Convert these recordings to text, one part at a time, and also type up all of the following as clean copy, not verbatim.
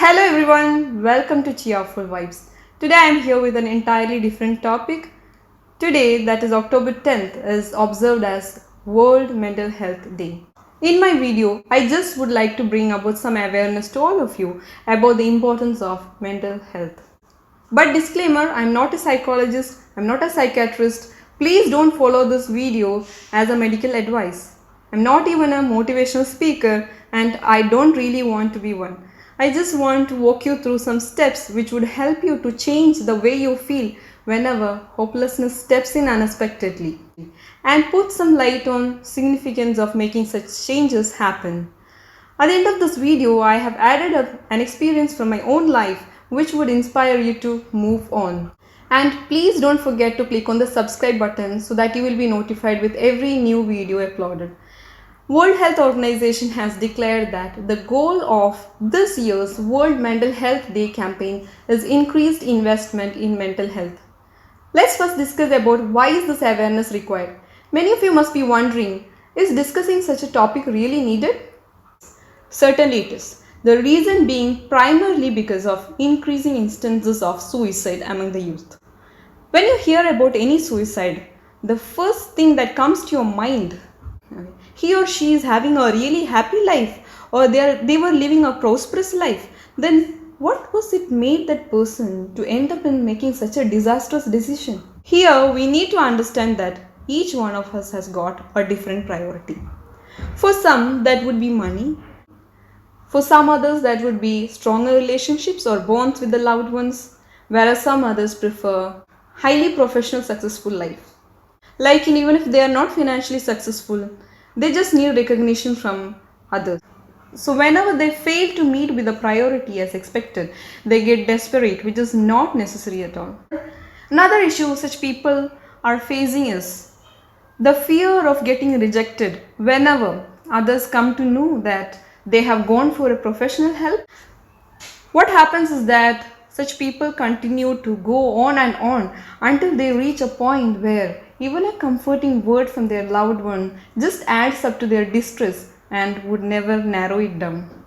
Hello everyone, welcome to Cheerful Vibes. Today I am here with an entirely different topic. Today, that is October 10th, is observed as World Mental Health Day. In my video, I just would like to bring about some awareness to all of you about the importance of mental health. But disclaimer, I am not a psychologist, I am not a psychiatrist. Please don't follow this video as a medical advice. I am not even a motivational speaker and I don't really want to be one. I just want to walk you through some steps which would help you to change the way you feel whenever hopelessness steps in unexpectedly and put some light on significance of making such changes happen. At the end of this video, I have added up an experience from my own life which would inspire you to move on. And please don't forget to click on the subscribe button so that you will be notified with every new video uploaded. World Health Organization has declared that the goal of this year's World Mental Health Day campaign is increased investment in mental health. Let's first discuss about why is this awareness required. Many of you must be wondering, is discussing such a topic really needed? Certainly it is. The reason being primarily because of increasing instances of suicide among the youth. When you hear about any suicide, the first thing that comes to your mind, he or she is having a really happy life or they were living a prosperous life, then what was it made that person to end up in making such a disastrous decision? Here we need to understand that each one of us has got a different priority. For some that would be money. For some others that would be stronger relationships or bonds with the loved ones, whereas some others prefer highly professional successful life. Like even if they are not financially successful, they just need recognition from others. So whenever they fail to meet with the priority as expected, they get desperate, which is not necessary at all. Another issue such people are facing is the fear of getting rejected whenever others come to know that they have gone for a professional help. What happens is that such people continue to go on and on until they reach a point where even a comforting word from their loved one just adds up to their distress and would never narrow it down.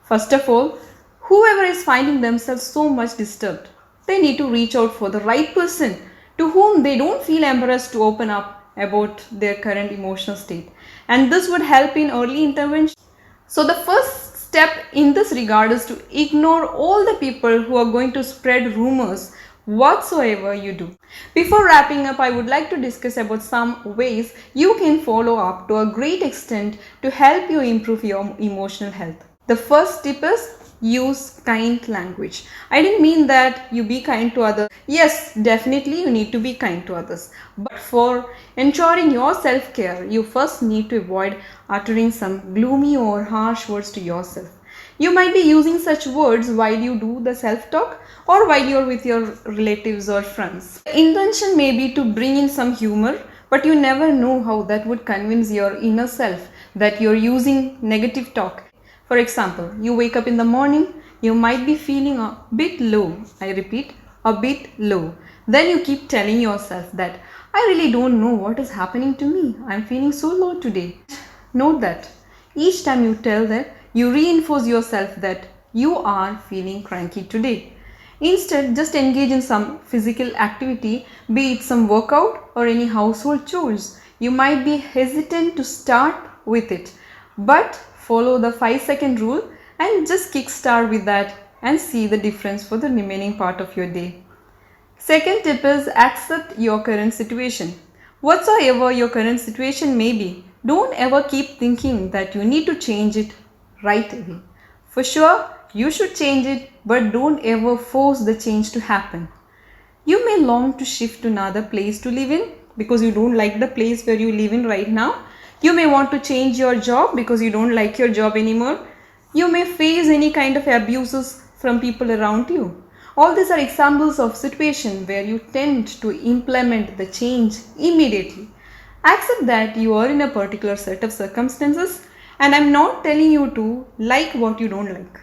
First of all, whoever is finding themselves so much disturbed, they need to reach out for the right person to whom they don't feel embarrassed to open up about their current emotional state. And this would help in early intervention. So the first step in this regard is to ignore all the people who are going to spread rumors whatsoever you do. Before wrapping up, I would like to discuss about some ways you can follow up to a great extent to help you improve your emotional health. The first tip is use kind language. I didn't mean that you be kind to others. Yes, definitely you need to be kind to others. But for ensuring your self-care, you first need to avoid uttering some gloomy or harsh words to yourself. You might be using such words while you do the self-talk or while you're with your relatives or friends. The intention may be to bring in some humor, but you never know how that would convince your inner self that you're using negative talk. For example, you wake up in the morning, you might be feeling a bit low. I repeat, a bit low. Then you keep telling yourself that I really don't know what is happening to me. I'm feeling so low today. Note that each time you tell that, you reinforce yourself that you are feeling cranky today. Instead, just engage in some physical activity, be it some workout or any household chores. You might be hesitant to start with it, but follow the 5-second rule and just kickstart with that and see the difference for the remaining part of your day. Second tip is accept your current situation. Whatsoever your current situation may be, don't ever keep thinking that you need to change it right away. For sure, you should change it, but don't ever force the change to happen. You may long to shift to another place to live in because you don't like the place where you live in right now. You may want to change your job because you don't like your job anymore. You may face any kind of abuses from people around you. All these are examples of situations where you tend to implement the change immediately. Accept that you are in a particular set of circumstances, and I'm not telling you to like what you don't like.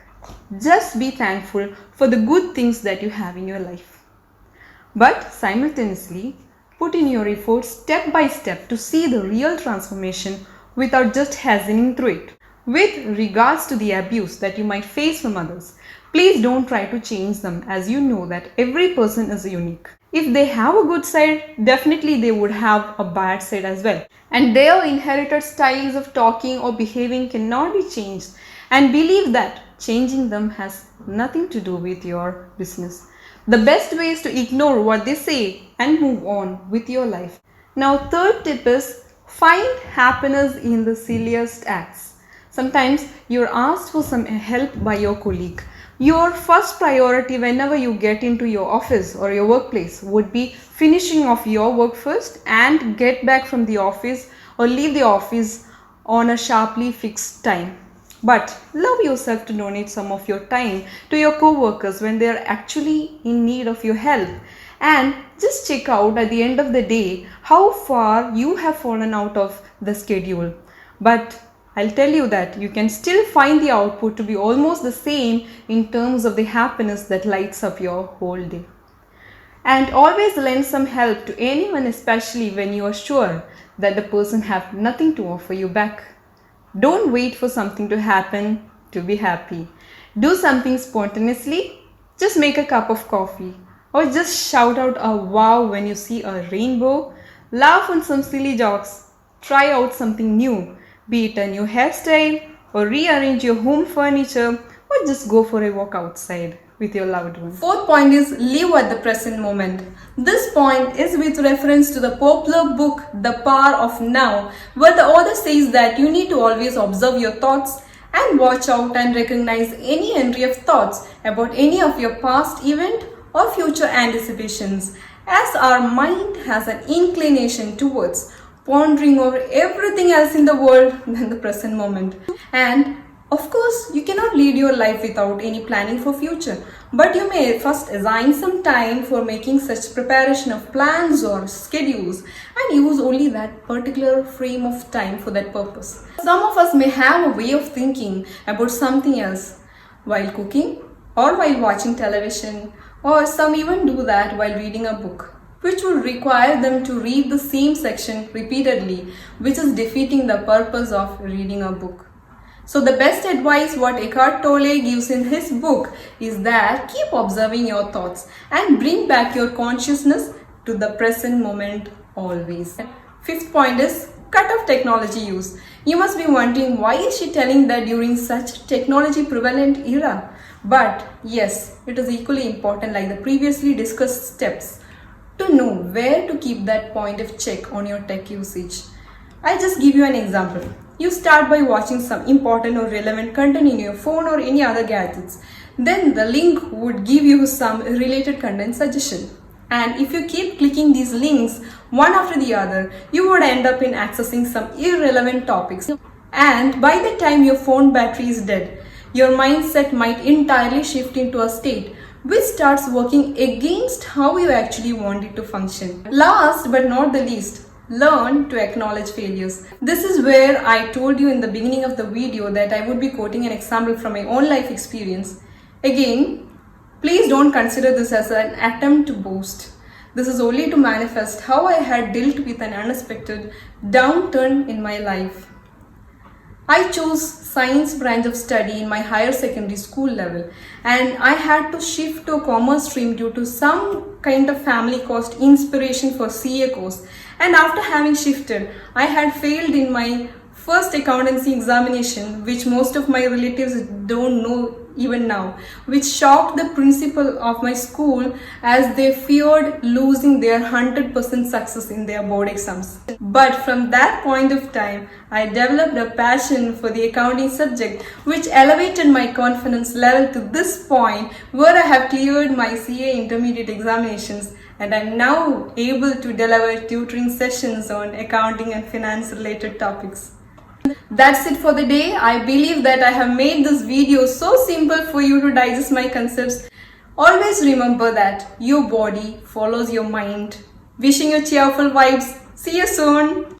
Just be thankful for the good things that you have in your life. But simultaneously, put in your efforts step by step to see the real transformation without just hastening through it. With regards to the abuse that you might face from others, Please don't try to change them, as you know that every person is unique. If they have a good side, definitely they would have a bad side as well. And their inherited styles of talking or behaving cannot be changed. And believe that changing them has nothing to do with your business. The best way is to ignore what they say and move on with your life. Now, third tip is find happiness in the silliest acts. Sometimes you're asked for some help by your colleague. Your first priority whenever you get into your office or your workplace would be finishing off your work first and get back from the office or leave the office on a sharply fixed time. But allow yourself to donate some of your time to your co-workers when they are actually in need of your help. And just check out at the end of the day how far you have fallen out of the schedule. But I'll tell you that you can still find the output to be almost the same in terms of the happiness that lights up your whole day. And always lend some help to anyone, especially when you are sure that the person have nothing to offer you back. Don't wait for something to happen to be happy. Do something spontaneously. Just make a cup of coffee or just shout out a wow when you see a rainbow. Laugh on some silly jokes. Try out something new, be it a new hairstyle or rearrange your home furniture or just go for a walk outside with your loved one. Fourth point is live at the present moment. This point is with reference to the popular book The Power of Now, where the author says that you need to always observe your thoughts and watch out and recognize any entry of thoughts about any of your past event or future anticipations, as our mind has an inclination towards pondering over everything else in the world than the present moment. And of course, you cannot lead your life without any planning for future, but you may first assign some time for making such preparation of plans or schedules and use only that particular frame of time for that purpose. Some of us may have a way of thinking about something else while cooking or while watching television, or some even do that while reading a book, which would require them to read the same section repeatedly, which is defeating the purpose of reading a book. So the best advice what Eckhart Tolle gives in his book is that keep observing your thoughts and bring back your consciousness to the present moment always. Fifth point is cut off technology use. You must be wondering why is she telling that during such technology prevalent era? But yes, it is equally important like the previously discussed steps to know where to keep that point of check on your tech usage. I'll just give you an example. You start by watching some important or relevant content in your phone or any other gadgets. Then the link would give you some related content suggestion. And if you keep clicking these links one after the other, you would end up in accessing some irrelevant topics. And by the time your phone battery is dead, your mindset might entirely shift into a state which starts working against how you actually want it to function. Last but not the least, learn to acknowledge failures. This is where I told you in the beginning of the video that I would be quoting an example from my own life experience. Again, please don't consider this as an attempt to boast. This is only to manifest how I had dealt with an unexpected downturn in my life. I chose science branch of study in my higher secondary school level, and I had to shift to a commerce stream due to some kind of family caused inspiration for CA course. And after having shifted, I had failed in my first accountancy examination, which most of my relatives don't know even now, which shocked the principal of my school as they feared losing their 100% success in their board exams. But from that point of time, I developed a passion for the accounting subject, which elevated my confidence level to this point where I have cleared my CA intermediate examinations, and I'm now able to deliver tutoring sessions on accounting and finance related topics. That's it for the day. I believe that I have made this video so simple for you to digest my concepts. Always remember that your body follows your mind. Wishing you cheerful vibes. See you soon.